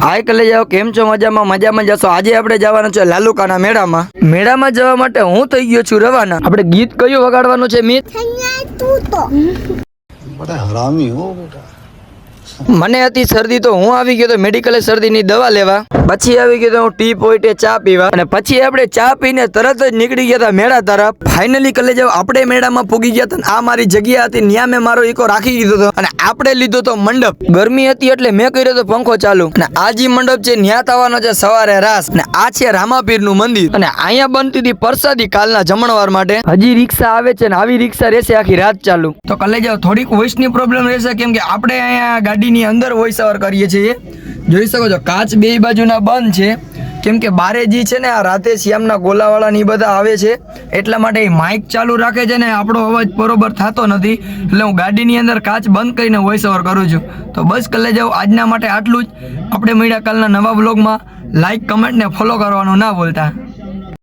હાય કલે જાઓ, કેમ છો? મજામાં જશો? આજે આપણે જવાનું છે લાલુકાના મેળામાં જવા માટે હું થઈ ગયો છું રવાના। આપણે ગીત કયું વગાડવાનું છે મિત? बड़ा हरामी हो बेटा। મને હતી શરદી તો હું આવી ગયો તો મેડિકલે શરદીની દવા લેવા, પછી આવી ગયો તો હું ટી પોઈન્ટે ચા પીવા, અને પછી આપણે ચા પીને તરત જ નીકળી ગયા હતા મેળા તરફ। ફાઇનલી કલે જાવ આપણે મેળામાં પૂગી ગયા હતા। આ મારી જગ્યા હતી, ત્યાં મેં મારો ઈકો રાખી દીધો હતો અને આપણે લીધો તો મંડપ। ગરમી હતી એટલે મેં કર્યો તો પંખો ચાલુ, અને આ જે મંડપ છે ત્યાં થવાનો છે સવારે રાસ, અને આ છે રામાપીરનું મંદિર, અને અહીંયા બનતી હતી પ્રસાદી કાલના જમણવાર માટે। હજી રિક્ષા આવે છે ને આવી રિક્ષા રહેશે આખી રાત ચાલુ। તો કલે જાવ થોડીક વોઇસની પ્રોબ્લેમ રહેશે, કેમ કે આપણે અહીંયા ગાડીની અંદર વોઇસ ઓવર કરીએ છીએ। જોઈ શકો છો કાચ બે બાજુના બંધ છે, કેમ કે બારે જે છે ને આ રાતે શ્યામના ગોલાવાળા ને બધા આવે છે, એટલા માટે માઇક ચાલુ રાખે છે ને આપણો અવાજ બરોબર થતો નથી, એટલે હું ગાડીની અંદર કાચ બંધ કરીને વોઇસ ઓવર કરું છું। તો બસ કલે જાવ આજના માટે આટલું જ। આપણે મળ્યા કાલના નવા બ્લોગમાં। લાઈક, કમેન્ટ ને ફોલો કરવાનું ના ભૂલતા।